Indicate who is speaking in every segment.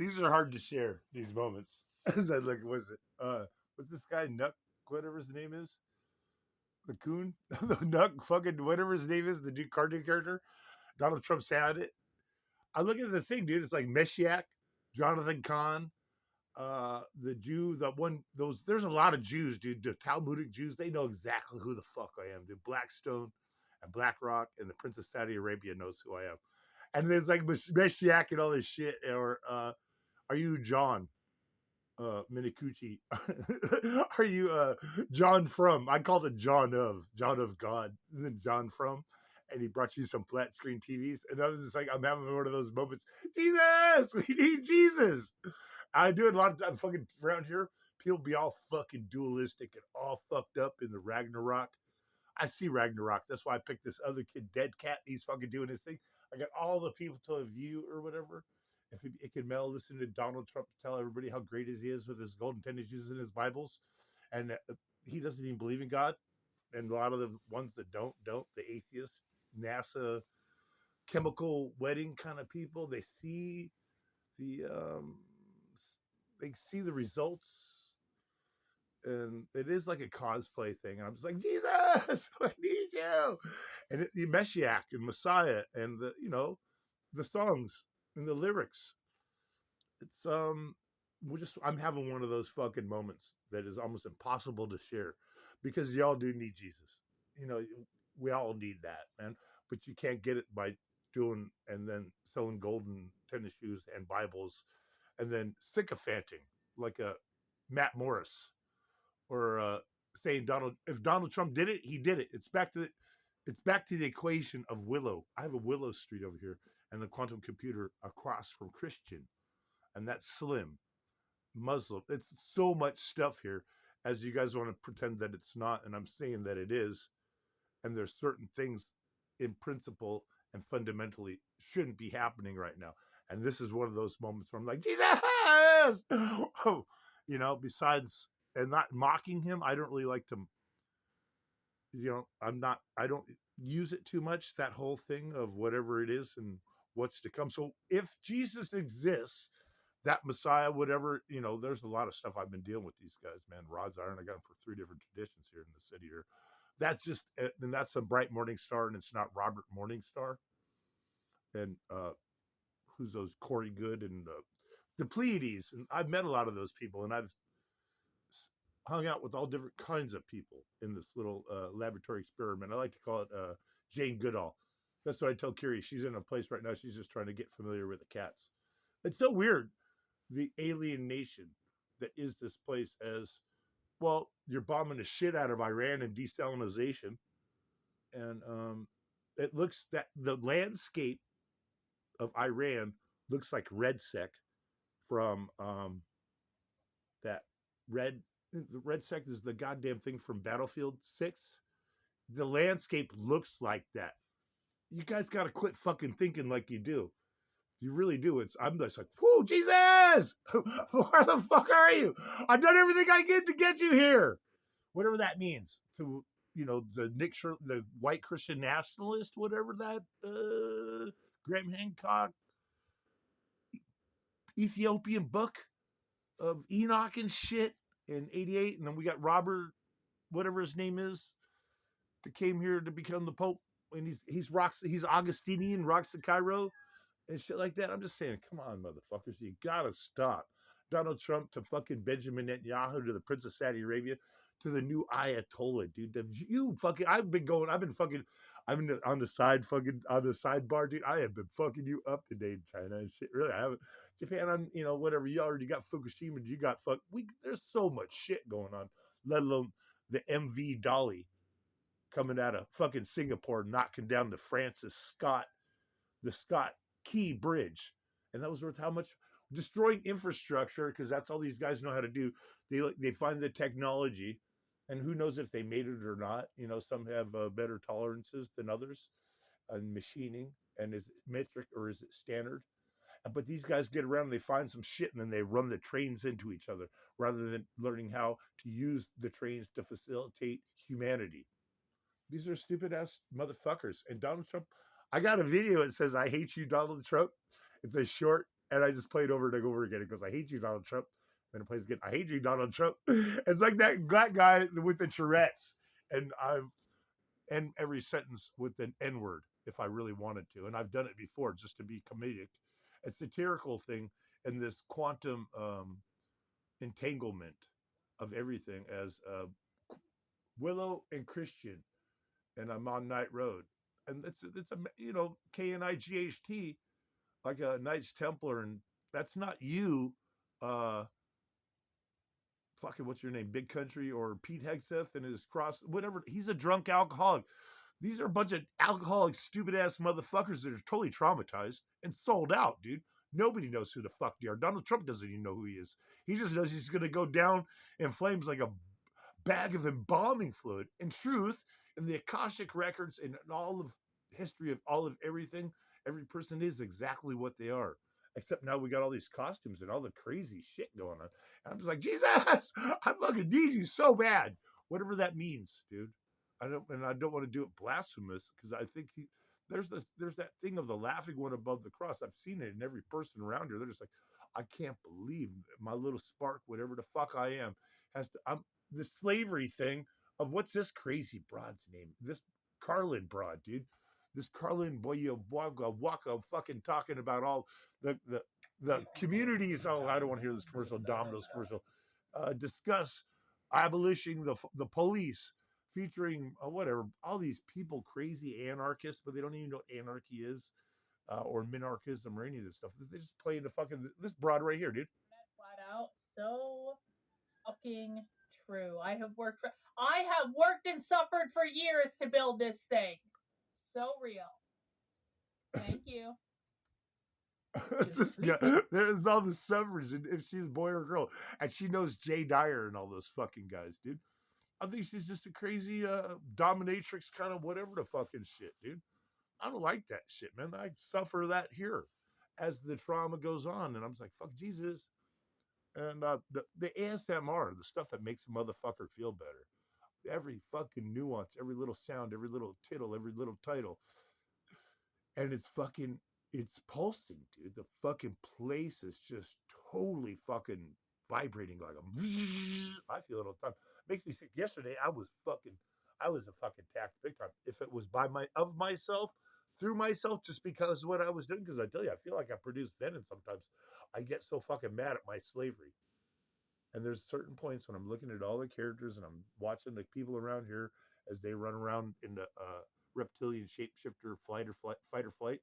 Speaker 1: These are hard to share. These moments. As I look, was this guy Nuck? Whatever his name is, the coon, the Nuck, fucking whatever his name is, the new cartoon character. Donald Trump's had it. I look at the thing, dude. It's like Meshiak, Jonathan Kahn, the Jew, the one. Those there's a lot of Jews, dude. The Talmudic Jews. They know exactly who the fuck I am, dude. Blackstone and BlackRock and the Prince of Saudi Arabia knows who I am. And there's like Meshiak and all this shit. Or are you John? Minicucci. Are you John From? I called it John of God, and then John From, and he brought you some flat screen TVs, and I was just like, I'm having one of those moments. Jesus, we need Jesus. I do it a lot of time fucking around here. People be all fucking dualistic and all fucked up in the Ragnarok. I see Ragnarok. That's why I picked this other kid, Dead Cat. He's fucking doing his thing. I got all the people to a view or whatever. If it could Mel listen to Donald Trump tell everybody how great he is with his golden tennis shoes and his Bibles, and he doesn't even believe in God. And a lot of the ones that don't, the atheist, NASA, chemical wedding kind of people, they see the results, and it is like a cosplay thing. And I'm just like, Jesus, I need you. And the Meshiach and Messiah and the songs and the lyrics. It's I'm having one of those fucking moments that is almost impossible to share because y'all do need Jesus. We all need that, man. But you can't get it by doing and then selling golden tennis shoes and Bibles and then sycophanting like a Matt Morris or saying if Donald Trump did it, he did it. It's back to the equation of Willow. I have a Willow Street over here and the quantum computer across from Christian, and that's Slim, Muslim. It's so much stuff here as you guys want to pretend that it's not, and I'm saying that it is. And there's certain things in principle and fundamentally shouldn't be happening right now. And this is one of those moments where I'm like, Jesus! Besides, and not mocking him, I don't really like to, I don't use it too much, that whole thing of whatever it is and what's to come. So if Jesus exists, that Messiah, whatever, there's a lot of stuff I've been dealing with these guys, man. Rod's Iron, I got them for 3 different traditions here in the city here. That's just, and that's a bright morning star, and it's not Robert Morningstar. And who's those, Corey Good and the Pleiades. And I've met a lot of those people, and I've hung out with all different kinds of people in this little laboratory experiment. I like to call it Jane Goodall. That's what I tell Carrie. She's in a place right now. She's just trying to get familiar with the cats. It's so weird, the alienation that is this place. As well, you're bombing the shit out of Iran and desalinization. And it looks that the landscape of Iran looks like RedSec from that red. The RedSec is the goddamn thing from Battlefield 6. The landscape looks like that. You guys got to quit fucking thinking like you do. You really do. I'm just like, whoo, Jesus! Where the fuck are you? I've done everything I can to get you here. Whatever that means to, the white Christian nationalist, whatever that, Graham Hancock, Ethiopian book of Enoch and shit in 88. And then we got Robert, whatever his name is, that came here to become the Pope. And he's Augustinian, rocks the Cairo and shit like that. I'm just saying, come on, motherfuckers, you gotta stop. Donald Trump to fucking Benjamin Netanyahu to the Prince of Saudi Arabia to the new Ayatollah, dude. I've been on the sidebar, dude. I have been fucking you up today in China and shit. Really, I haven't. Japan, whatever. You already got Fukushima. You got there's so much shit going on, let alone the MV Dolly coming out of fucking Singapore, knocking down the the Scott Key Bridge. And that was worth how much? Destroying infrastructure, because that's all these guys know how to do. They find the technology, and who knows if they made it or not. Some have better tolerances than others on machining. And is it metric or is it standard? But these guys get around and they find some shit, and then they run the trains into each other rather than learning how to use the trains to facilitate humanity. These are stupid ass motherfuckers. And Donald Trump, I got a video that says, I hate you, Donald Trump. It's a short And I just play it over and over again. It goes, I hate you, Donald Trump. Then it plays again, I hate you, Donald Trump. It's like that guy with the Tourette's. And I've end every sentence with an N word if I really wanted to. And I've done it before just to be comedic. A satirical thing and this quantum entanglement of everything as Willow and Christian, and I'm on Night Road. And it's a Knight, like a Knights Templar, and that's not you, uh, fucking what's your name, Big Country or Pete Hegseth and his cross, whatever. He's a drunk alcoholic. These are a bunch of alcoholic, stupid ass motherfuckers that are totally traumatized and sold out, dude. Nobody knows who the fuck they are. Donald Trump doesn't even know who he is. He just knows he's going to go down in flames like a bag of embalming fluid. In truth, in the Akashic records and all of history of all of everything, every person is exactly what they are. Except now we got all these costumes and all the crazy shit going on. And I'm just like, Jesus, I fucking need you so bad. Whatever that means, dude. I don't want to do it blasphemous because I think there's that thing of the laughing one above the cross. I've seen it in every person around here. They're just like, I can't believe my little spark, whatever the fuck I am, has to. I'm the slavery thing of what's this crazy broad's name? This Carlin broad, dude. This Carlin Boya Waka fucking talking about all the communities. Oh, I don't want to hear this commercial, Domino's commercial. Discuss abolishing the police, featuring whatever, all these people, crazy anarchists, but they don't even know what anarchy is, or minarchism or any of this stuff. They just play into fucking this broad right here, dude.
Speaker 2: Flat out, so fucking true. I have worked and suffered for years to build this thing. So real. Thank you.
Speaker 1: There's all the suffrage, and if she's a boy or girl, and she knows Jay Dyer and all those fucking guys, dude. I think she's just a crazy dominatrix kind of whatever the fucking shit, dude. I don't like that shit, man. I suffer that here as the trauma goes on, and I'm just like, fuck Jesus. And the ASMR, the stuff that makes a motherfucker feel better. Every fucking nuance, every little sound, every little tittle, every little title, and it's pulsing, dude. The fucking place is just totally fucking vibrating like a. I feel it all the time. Makes me sick. Yesterday, I was a fucking tacked big time. If it was of myself, through myself, just because of what I was doing, because I tell you, I feel like I produce venom sometimes. I get so fucking mad at my slavery. And there's certain points when I'm looking at all the characters and I'm watching the people around here as they run around in the reptilian shapeshifter fight or flight.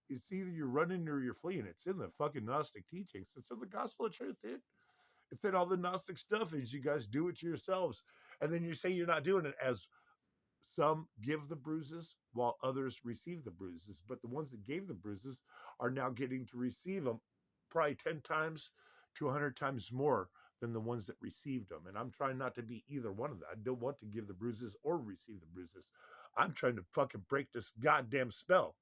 Speaker 1: It's either you're running or you're fleeing. It's in the fucking Gnostic teachings. It's in the gospel of truth, dude. It's in all the Gnostic stuff. Is you guys do it to yourselves, and then you say you're not doing it, as some give the bruises while others receive the bruises. But the ones that gave the bruises are now getting to receive them probably 10 times to 100 times more than the ones that received them. And I'm trying not to be either one of that. I don't want to give the bruises or receive the bruises. I'm trying to fucking break this goddamn spell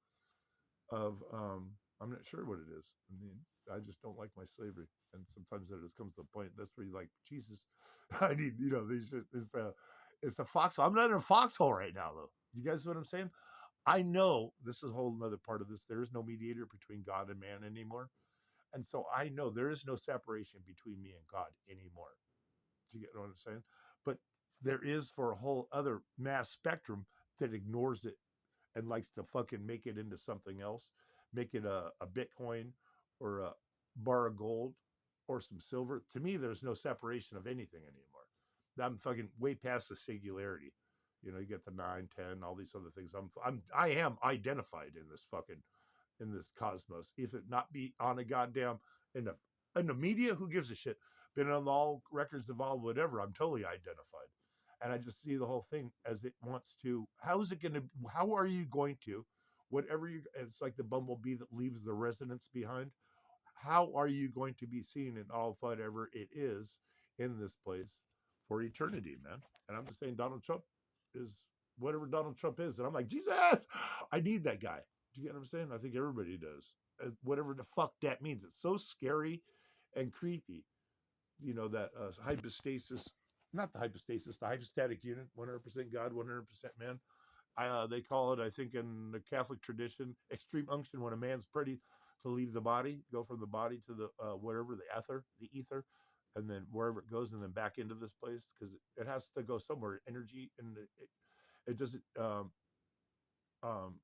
Speaker 1: of, I'm not sure what it is. I mean, I just don't like my slavery. And sometimes that just comes to the point. That's where you're like, Jesus, I need, it's a foxhole. I'm not in a foxhole right now, though. You guys know what I'm saying? I know this is a whole other part of this. There is no mediator between God and man anymore. And so I know there is no separation between me and God anymore. Do you get what I'm saying? But there is for a whole other mass spectrum that ignores it and likes to fucking make it into something else, make it a Bitcoin or a bar of gold or some silver. To me, there's no separation of anything anymore. I'm fucking way past the singularity. You get the 9, 10, all these other things. I am identified in this cosmos. If it not be on a goddamn in the media, who gives a shit? Been on all records of all whatever. I'm totally identified, and I just see the whole thing as it wants to. How is it going to? How are you going to? Whatever you, it's like the bumblebee that leaves the resonance behind. How are you going to be seen in all whatever it is in this place for eternity, man? And I'm just saying, Donald Trump is whatever Donald Trump is, and I'm like, Jesus, I need that guy. Do you get what I'm saying? I think everybody does. Whatever the fuck that means. It's so scary and creepy. That hypostasis, not the hypostasis, the hypostatic unit, 100% God, 100% man. They call it, I think, in the Catholic tradition, extreme unction when a man's pretty to leave the body, go from the body to the whatever the ether, and then wherever it goes, and then back into this place because it has to go somewhere. Energy and it doesn't. Um,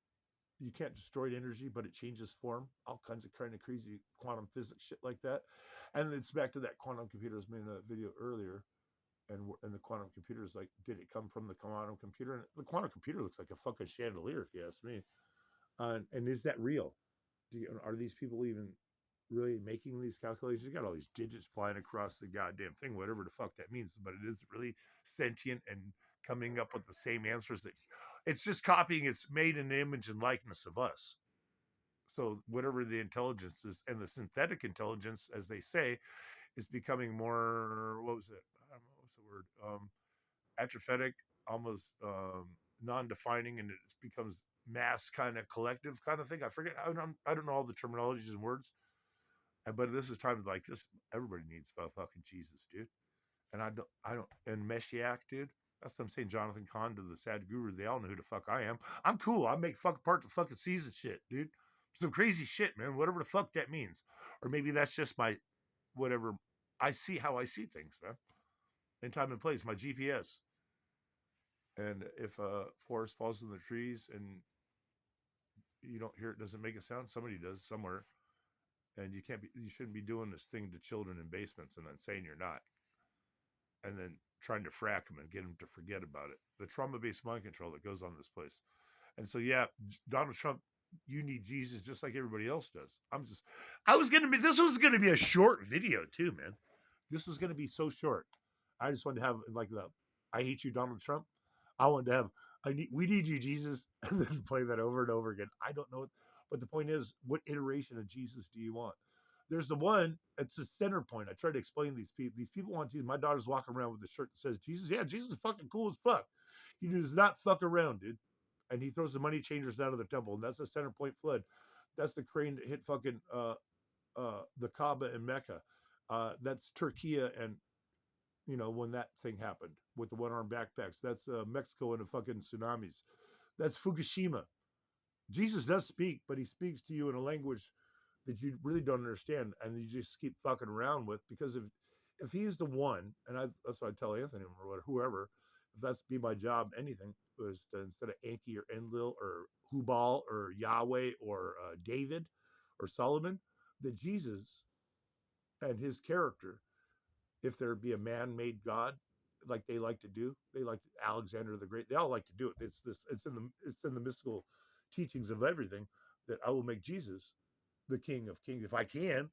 Speaker 1: you can't destroy energy, but it changes form. All kinds of kind of crazy quantum physics shit like that. And it's back to that quantum computer. I was making a video earlier, and the quantum computer is like, did it come from the quantum computer? And the quantum computer looks like a fucking chandelier, if you ask me. And is that real? Are these people even really making these calculations? You got all these digits flying across the goddamn thing, whatever the fuck that means, but it isn't really sentient and coming up with the same answers that it's just copying. It's made in the image and likeness of us. So whatever the intelligence is, and the synthetic intelligence, as they say, is becoming more. What was it? I don't know. What's the word? Atrophic, almost non-defining, and it becomes mass kind of collective kind of thing. I forget. I don't know all the terminologies and words, but this is times like this. Everybody needs a fucking Jesus, dude. And I don't, and Meshiach, dude. That's what I'm saying. Jonathan Kahn to the Sad Guru. They all know who the fuck I am. I'm cool. I make fucking part of fucking season shit, dude. Some crazy shit, man. Whatever the fuck that means, or maybe that's just my whatever. I see how I see things, man. In time and place, my GPS. And if a forest falls in the trees and you don't hear it, doesn't make a sound, somebody does somewhere. And you shouldn't be doing this thing to children in basements and then saying you're not. And then trying to frack them and get them to forget about it. The trauma-based mind control that goes on in this place. And so, yeah, Donald Trump, you need Jesus just like everybody else does. This was going to be a short video too, man. This was going to be so short. I just wanted to have like I hate you, Donald Trump. I wanted to have, we need you, Jesus, and then play that over and over again. I don't know. But the point is, what iteration of Jesus do you want? There's the one, it's the center point. I try to explain these people. These people want Jesus. My daughter's walking around with a shirt that says Jesus. Yeah, Jesus is fucking cool as fuck. He does not fuck around, dude. And he throws the money changers out of the temple. And that's the center point flood. That's the crane that hit fucking the Kaaba in Mecca. That's Turkey and when that thing happened with the one-armed backpacks. That's Mexico and the fucking tsunamis. That's Fukushima. Jesus does speak, but he speaks to you in a language that you really don't understand, and you just keep fucking around with, because if he's the one, and that's what I tell Anthony or whoever, if that's be my job, anything was to, instead of Enki or Enlil or Hubal or Yahweh or David or Solomon, that Jesus and his character, if there be a man-made God, like they like to do, they like Alexander the Great, they all like to do it. It's in the mystical teachings of everything, that I will make Jesus the King of Kings, if I can,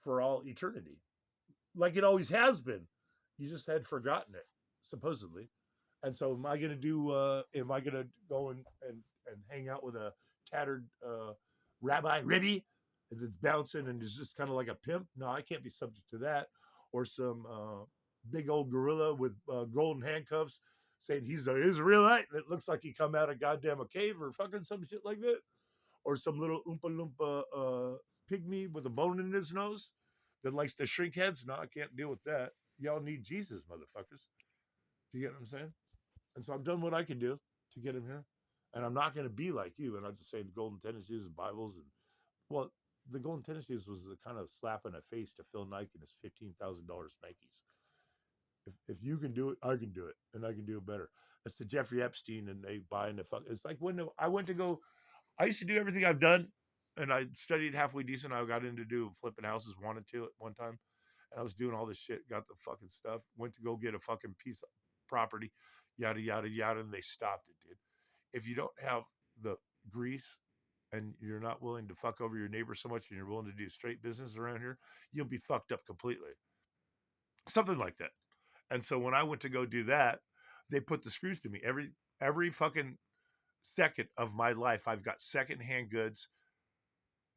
Speaker 1: for all eternity, like it always has been. You just had forgotten it, supposedly. And so, am I going to do? Am I going to go and hang out with a tattered Rabbi Ribby that's bouncing and is just kind of like a pimp? No, I can't be subject to that. Or some big old gorilla with golden handcuffs saying he's an Israelite that looks like he come out of goddamn a cave or fucking some shit like that. Or some little Oompa Loompa pygmy with a bone in his nose that likes to shrink heads. No, I can't deal with that. Y'all need Jesus, motherfuckers. Do you get what I'm saying? And so I've done what I can do to get him here. And I'm not going to be like you. And I'm just saying golden tennis shoes and Bibles. And, well, the golden tennis shoes was the kind of slap in the face to Phil Knight and his $15,000 Nikes. If you can do it, I can do it. And I can do it better. It's to Jeffrey Epstein and they buying the fuck. It's like when I went to go, I used to do everything I've done, and I studied halfway decent. I got into do flipping houses, wanted to at one time, and I was doing all this shit, got the fucking stuff, went to go get a fucking piece of property, yada, yada, yada, and they stopped it, dude. If you don't have the grease and you're not willing to fuck over your neighbor so much and you're willing to do straight business around here, you'll be fucked up completely. Something like that. And so when I went to go do that, they put the screws to me. Every fucking second of my life, I've got secondhand goods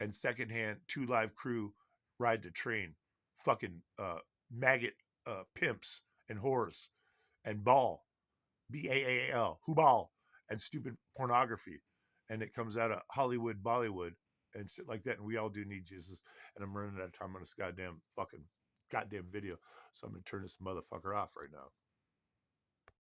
Speaker 1: and secondhand 2 Live Crew ride to train, fucking maggot pimps and whores and ball, Baal, Hubal, and stupid pornography. And it comes out of Hollywood, Bollywood, and shit like that. And we all do need Jesus. And I'm running out of time on this goddamn video. So I'm going to turn this motherfucker off right now.